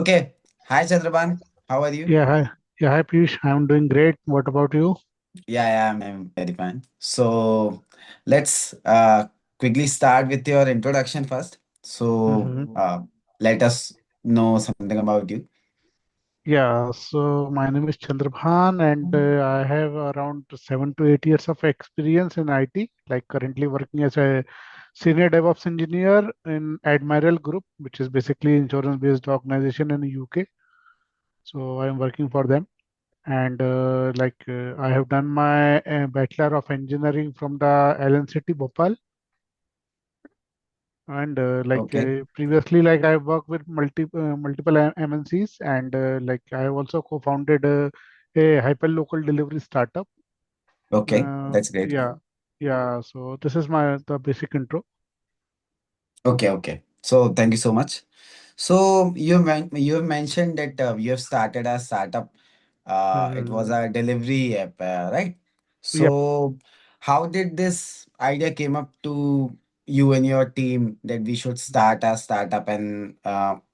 Okay. Hi, Chandrabhan. How are you? Yeah, hi. Yeah, hi, Piyush. I'm doing great. What about you? I'm very fine. So let's quickly start with your introduction first. So hmm let us know something about you. Yeah, so my name is Chandrabhan, and I have around 7 to 8 years of experience in IT, like currently working as a senior DevOps engineer in Admiral Group, which is basically insurance-based organization in the UK. So I am working for them. And I have done my Bachelor of Engineering from the LNCT Bhopal. And Okay. previously, I worked with multiple MNCs, and I have also co-founded a hyperlocal delivery startup. Okay. That's great. Yeah, yeah. So this is my the basic intro. Okay. So thank you so much. So you have mentioned that you have started a startup. It was Mhm. a delivery app, right? Yep. So how did this idea came up to you and your team that we should start a startup, and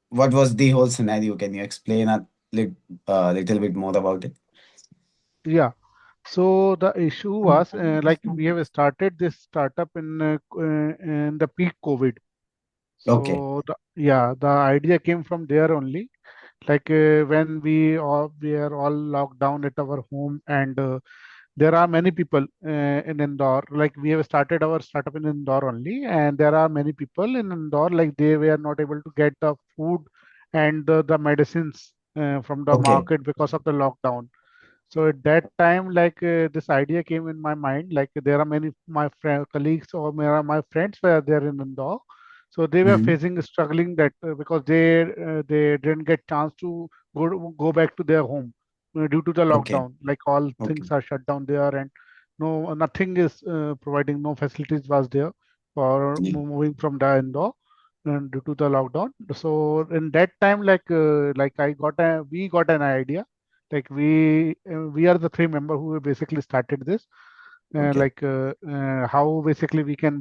what was the whole scenario? Can you explain a little bit more about it? Yeah. So the issue was we have started this startup in the peak COVID. Okay. The idea came from there only. When we are all locked down at our home, and there are many people in Indore. Like we have started our startup in Indore only, and there are many people in Indore. Like they were not able to get the food and the medicines from the Okay. market because of the lockdown. So at that time, this idea came in my mind. Like there are many my colleagues or my friends were there in Indore, so they were Hmm. facing struggling that because they didn't get chance to go back to their home due to the Okay. lockdown. Like all Okay. things are shut down there, and no nothing is providing, no facilities was there for Yeah. moving from the Indore. And due to the lockdown, so in that time, we got an idea. We are the three member who basically started this, Okay. how basically we can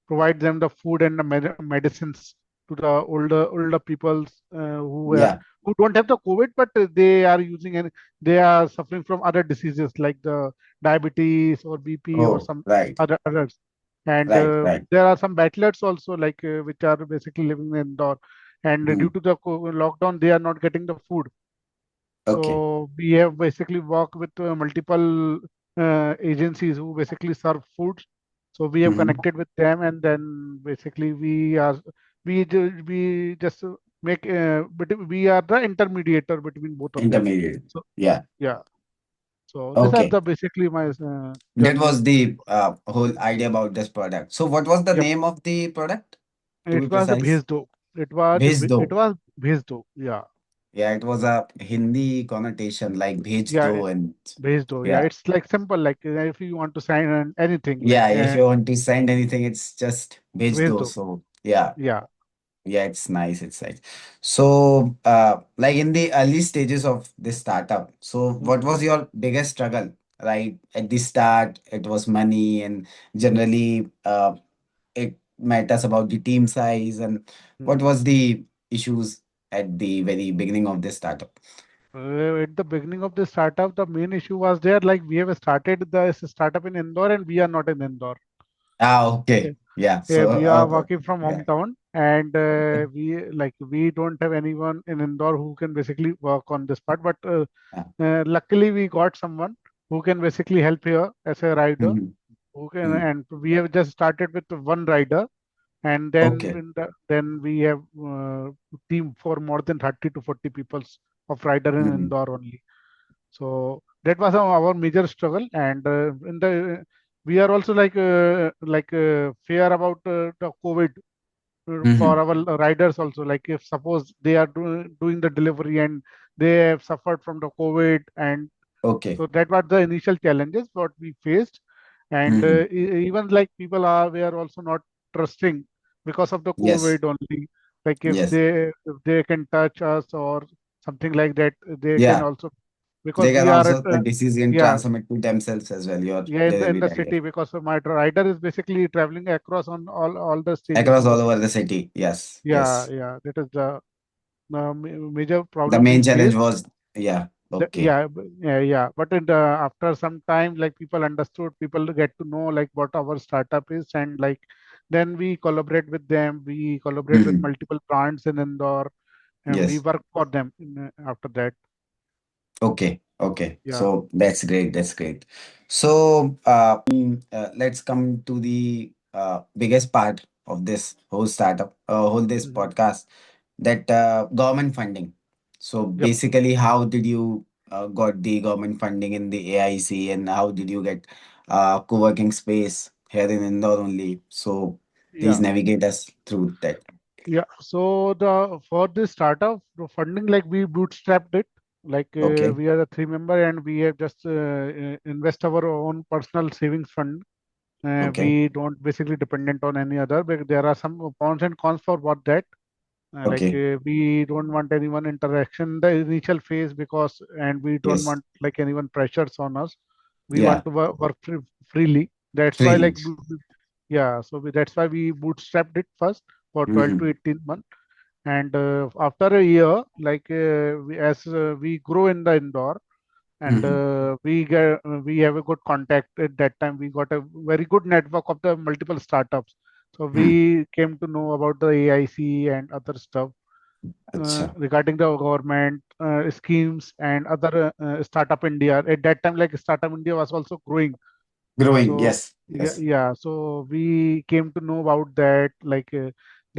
provide them the food and the medicines to the older peoples Yeah. who don't have the COVID, but they are using, and they are suffering from other diseases like the diabetes or BP or Oh, some right. others. And Right. there are some bachelors also, which are basically living in Indore, and due Mhm. to the lockdown they are not getting the food. Okay. So we have basically worked with multiple agencies who basically serve foods. So we have Hmm. connected with them, and then basically we just make but we are the intermediator between both of them. Intermediate. So Yeah. yeah. So these are Okay. the basically my That journey. was the whole idea about this product. So, what was the Yep. name of the product, to be It was a precise? bhezdo. Bhej It do. was bhezdo. Yeah. Yeah, it was a Hindi connotation like bhej Yeah. do, and Bhezdo. Yeah. yeah, It's like simple. If you want to sign anything yeah. If you want to send anything, it's just bhej do. bhezdo. So, yeah, Yeah. yeah, it's nice. It's nice. So, like in the early stages of this startup, so what Mhm. was your biggest struggle? Right at the start, it was money, and generally, it matters about the team size. And what Mhm. was the issues at the very beginning of this startup? At the beginning of the startup, the main issue was there. Like we have started the startup in Indore, and we are not in Indore. Ah, Okay. okay. Yeah. Yeah, So, we are working from yeah. hometown, and Okay. we don't have anyone in Indore who can basically work on this part. But Yeah. luckily, we got someone who can basically help here as a rider. Mhm. Who can, Mhm. and we have just started with one rider, and Okay. then we have team for more than 30 to 40 people of rider in Mhm. Indore only. So that was our major struggle, and in the we are also fear about the COVID for Mhm. our riders also. Like if suppose they are doing the delivery and they have suffered from the COVID, and Okay. so that was the initial challenges what we faced. And Mhm. even like people are we are also not trusting because of the Yes. COVID only. Like Yes. if they can touch us or something like that, they can Yeah. also, because They we can are at also the disease can yeah, transmit to themselves as well, your yeah, in delivery the rider. city, because my rider is basically traveling across on all the stages Across in the all over city. the city. Yes. Yeah, Yes. yeah, that is the major The problem we main challenge faced. was, yeah, okay. Yeah. But after some time, like people understood, people get to know like what our startup is, and like then we collaborate with them. We collaborate with Mhm. multiple brands in Indore, and we Yes. work for them after that. Okay, okay. Yeah. So that's great. That's great. So let's come to the biggest part of this whole startup, whole this Hmm. podcast, that government funding. So Yep. basically, how did you got the government funding in the AIC, and how did you get co-working space here in Indore only? So please Yeah. navigate us through that. Yeah. So the for this startup the funding, like we bootstrapped it. Like Okay, we are a three member, and we have just invest our own personal savings fund. okay, We don't basically dependent on any other, but there are some pros and cons for what that. okay. We don't want anyone interaction in the initial phase, because and we don't Yes. want like anyone pressures on us. We Yeah. want to work freely. That's why Freely. yeah. So that's why we bootstrapped it first for 12 Mm-hmm. to 18 months, and after a year, like as we grow in the Indore, and Mm-hmm. we have a good contact. At that time we got a very good network of the multiple startups, so Hmm. we came to know about the AIC and other stuff Acha. regarding the government schemes and other startup India. At that time, like startup India was also growing. Growing. So Yes. yeah, Yes. yeah. So we came to know about that. Like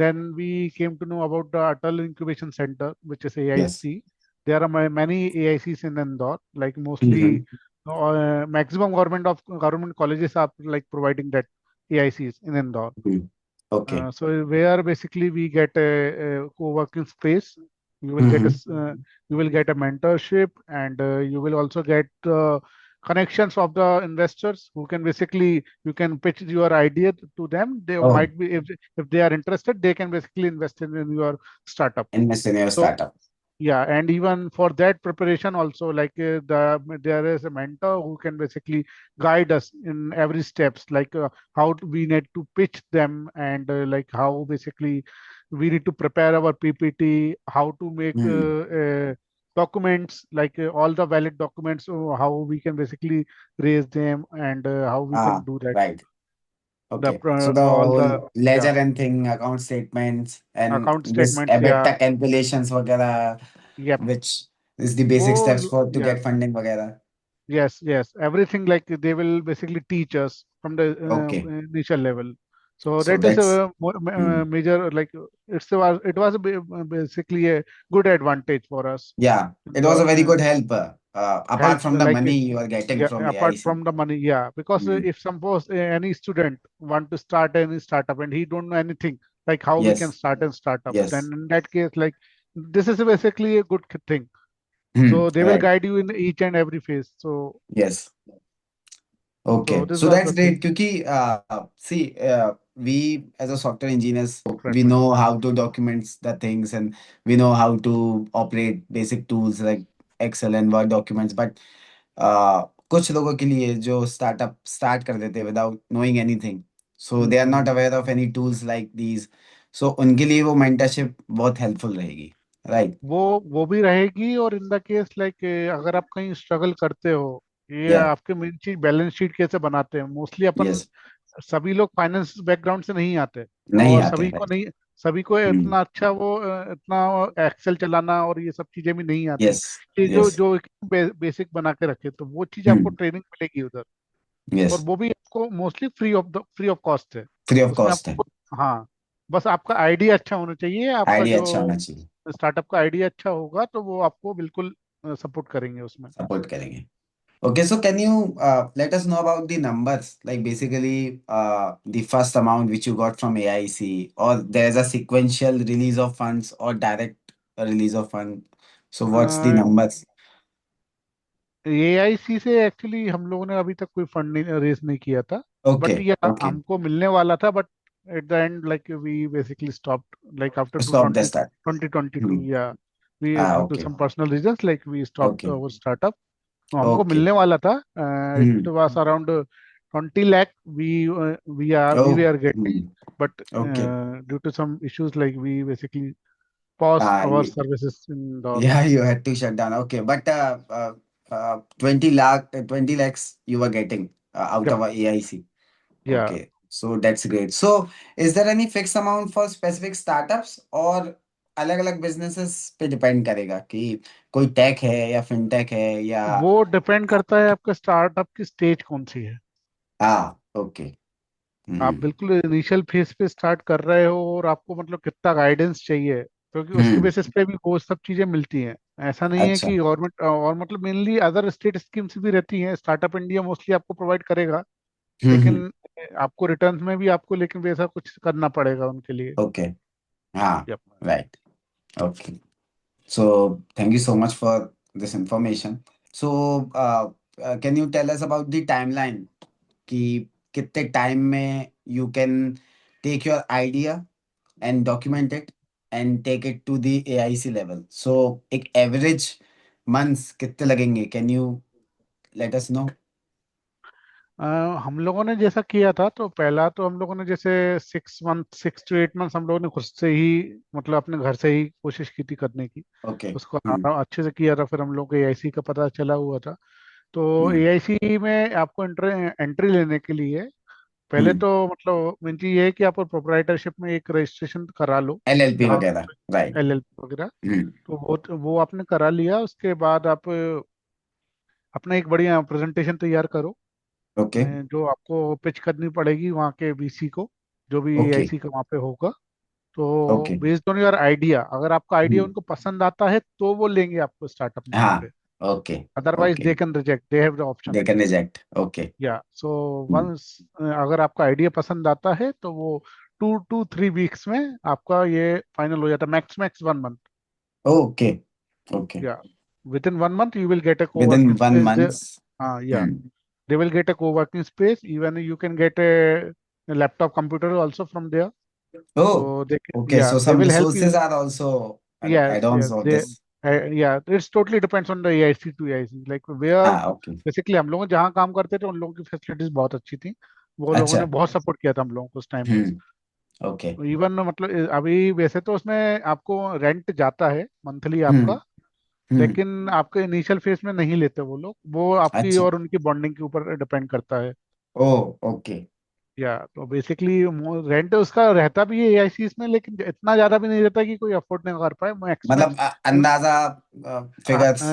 then we came to know about the ATAL Incubation Center, which is Yes. AIC. There are many AICs in Indore. Like Mm-hmm. mostly, maximum government colleges are like providing that AICs in Indore. Mm. Okay. So where basically we get a co-working space, you will get Mm-hmm. you will get a mentorship, and you will also get connections of the investors who can basically you can pitch your idea to them. They Oh, might be if they are interested, they can basically invest in your startup. invest in your So startup. yeah, and even for that preparation also, like there is a mentor who can basically guide us in every steps, like we need to pitch them, and like how basically we need to prepare our PPT, how to make Mm. documents, like all the valid documents, how we can basically raise them, and how we can Ah, do that. right. The Okay. So the all the whole ledger yeah and thing, account statements, and account this statements, yeah, EBITDA calculations, वगैरह, yep. which is the basic Oh, steps for to yeah. get funding, वगैरह. Yes, yes. Everything like they will basically teach us from the Okay. initial level. So So that is that's, a mm. major like it was a basically a good advantage for us. Yeah, it The was a very good help. Apart help from the like money you are getting yeah, from apart AIC. from the money, yeah, because Mm. if suppose any student want to start any startup and he don't know anything like how we can Yes. start a startup, then Yes. in that case like this is basically a good thing. Hmm. So they will Right. guide you in each and every phase. Yes. So Okay, this so was that's the great. thing. Because see, we as a software engineers, we Development. know how to document the things, and we know how to operate basic tools like Excel and Word documents. But कुछ लोगों के लिए जो startup start कर देते हैं without knowing anything, so they are not hmm. aware of any tools like these. So उनके लिए वो mentorship बहुत helpful रहेगी, right? वो भी रहेगी, और इन द केस लाइक अगर आप कहीं स्ट्रगल करते हो, ये Yeah. आपके मेन चीज बैलेंस शीट कैसे बनाते हैं। मोस्टली अपन Yes. सभी लोग फाइनेंस बैकग्राउंड से नहीं आते, नहीं और आते, right? सभी को Hmm. इतना अच्छा वो इतना एक्सेल चलाना और ये सब चीजें भी नहीं आती। Yes. ये Yes. जो बेसिक बना के रखे, तो वो चीज आपको Hmm. ट्रेनिंग मिलेगी उधर, और Yes. वो भी आपको मोस्टली फ्री ऑफ कॉस्ट है। Free of उसमें cost है। आपको हाँ, बस आपका आइडिया अच्छा होना चाहिए, आपका आइडिया जो अच्छा होना चाहिए। स्टार्टअप का आइडिया अच्छा होगा तो वो आपको बिल्कुल सपोर्ट करेंगे उसमें। सपोर्ट करेंगे। Okay, so can you let us know about the numbers, like basically the first amount which you got from AIC, or there's a sequential release of funds or direct release of fund. So what's the numbers? AIC से actually हम लोगों ने अभी तक कोई fund नहीं raise नहीं किया था, बट Okay, ये okay. हमको मिलने वाला था, but at the end like we basically stopped like after Stop the start. 2022 Hmm. या we Ah, due to okay. Some personal reasons like we stopped Okay. Our startup. तो हमको Okay. मिलने वाला था, it Hmm. Was around 20 lakh we Oh. They are getting, Hmm. But Okay. Due to some issues like we basically pause Ah, our services in Indore. yeah, you had to shut down. Okay, but 20 lakh, 20 lakhs you were getting out Yeah, of a AIC. yeah. Okay, so that's great. So, is there any fixed amount for specific startups और अलग अलग businesses पे depend करेगा कि कोई take है या fintech है या वो डिपेंड करता है आपका स्टार्टअप की स्टेज कौन सी है। ओके। आप हम्म बिल्कुल इनिशियल फेज पे स्टार्ट कर रहे हो और आपको मतलब कितना गाइडेंस चाहिए, क्योंकि उसके हम्म बेसिस पे भी वो सब चीजें मिलती हैं। ऐसा नहीं है अच्छा। कि गवर्नमेंट, और मतलब मेनली अदर स्टेट स्कीम्स भी रहती हैं, स्टार्टअप इंडिया मोस्टली आपको प्रोवाइड करेगा, हम्म। लेकिन आपको रिटर्न में भी आपको लेकिन वैसा कुछ करना पड़ेगा उनके लिए। ओके। हाँ। Yep. Right. Okay. So thank you so much for this information. So can you tell us about the timeline कि कितने टाइम में you can take your idea and document it and take it to the AIC level. So एक average months कितने लगेंगे? Can you let us know? अ, हम लोगों ने जैसा किया था, तो पहला तो हम लोगों ने जैसे 6 मंथ 6 to 8 मंथ हम लोगों ने खुद से ही, मतलब अपने घर से ही कोशिश की थी करने की। Okay. उसको हम्म अच्छे से किया था, फिर हम लोग को एआईसी का पता चला हुआ था। तो हम्म एआईसी में आपको एंट्री एंट्री लेने के लिए पहले हम्म तो मतलब मेन चीज ये है कि आप प्रोप्राइटरशिप में एक रजिस्ट्रेशन करा लो, LLP जहाँ वगैरह राइट। एलएलपी वगैरह। हम्म तो वो आपने करा लिया, उसके बाद आप अपना एक बढ़िया प्रेजेंटेशन तैयार करो, ओके जो आपको पिच करनी पड़ेगी वहाँ के वीसी को, जो भी ओके एआईसी का वहाँ पे होगा। तो okay. Based on your idea, अगर आपका आइडिया हम्म उनको पसंद आता है तो वो लेंगे आपको स्टार्टअप में वहाँ हाँ पे। Okay otherwise okay. They can reject, they have the option. They can reject okay. या सो वंस अगर आपका आइडिया पसंद आता है तो वो 2 to 3 वीक्स में आपका ये फाइनल हो जाता है, max max 1 month. Okay okay. या within 1 month you will get a within coworking one space. Month हाँ या they will get a co-working space, even you can get a laptop computer also from there. So Oh, they can, okay. yeah, So they some will help you. resources are also like Yes, add-ons yes, of they, this. yeah, it's totally depends on the AIC to AIC, like where Ah, okay. Basically हम लोग जहाँ काम करते थे उन लोगों की facilities बहुत अच्छी थी। वो लोगों ने अच्छा। बहुत सपोर्ट किया था हम लोगों को उस टाइम पे। ओके। इवन मतलब अभी वैसे तो उसमें आपको रेंट जाता है मंथली आपका, हम्म हम्म। लेकिन आपके इनिशियल फेज में नहीं लेते वो लोग, वो आपकी अच्छा। और उनकी बॉन्डिंग के ऊपर डिपेंड करता है। ओ ओके। या तो बेसिकली रेंट उसका रहता भी है एआईसीज में, लेकिन इतना ज्यादा भी नहीं रहता कि कोई अफोर्ड नहीं कर पाए, मैक्स मतलब मैक्स। अंदाजा figures.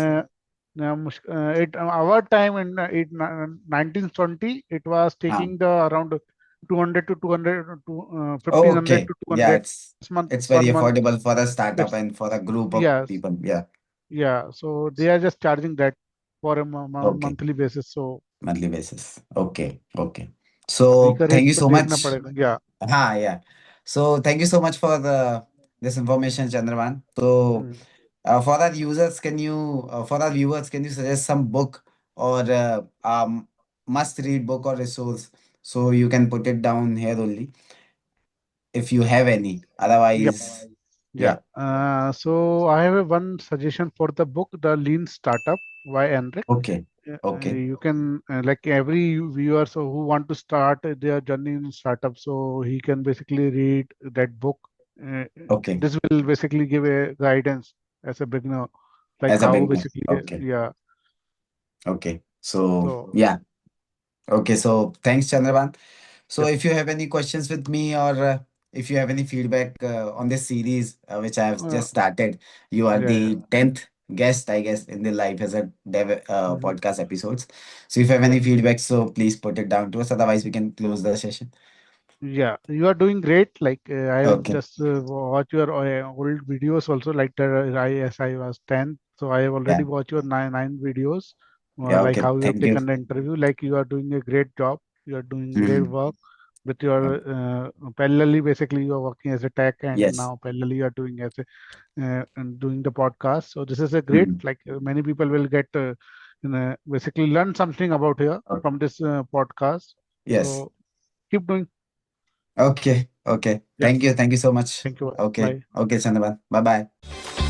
It our time in 1920 it was हाँ। taking the around 200 to 200 to okay 1500 to या 200 it's month it's per very month. Affordable for a startup It's and for a group of yes, people या। yeah, so they are just charging that for a okay. monthly basis, so monthly basis. Okay okay. So अभी का thank rate you तो सो देखना much. पड़ेगा। या हाँ या so thank you so much for this information, Chandravan. So for our users, can you for our viewers, can you suggest some book or must read book or resource so you can put it down here only if you have any. Otherwise, Yeah. yeah. So I have a one suggestion for the book, The Lean Startup by Enric. Okay. Okay. You can like every viewer so who want to start their journey in startup, so he can basically read that book. Uh, Okay. this will basically give a guidance as a beginner, like As a how beginner. basically, Okay. yeah. Okay. So So yeah. Okay. So thanks, Chandravan. So yep. if you have any questions with me or if you have any feedback on this series, which I have Uh, just started, you are yeah, yeah. the 10th guest, I guess, in the Life as a Dev Mhm. podcast episodes. So if you have Yeah. any feedback, so please put it down to us. Otherwise, we can close the session. Yeah, you are doing great. Like I have Okay. just watched your old videos also. Like as I was 10, so I have Yeah. already watched your nine videos. Yeah. Like Okay. how you have Thank you. taken the interview. Like you are doing a great job. You are doing great Mhm. work with your parallelly. Basically, you are working as a tech, and Yes. now parallelly you are doing as a and doing the podcast. So this is a great. Mhm. Like many people will get basically learn something about here Okay. from this podcast. Yes. So keep doing. Okay. Okay. Yeah. Thank you. Thank you so much. Thank you. Okay. Bye. Okay, Chandravan. Bye bye.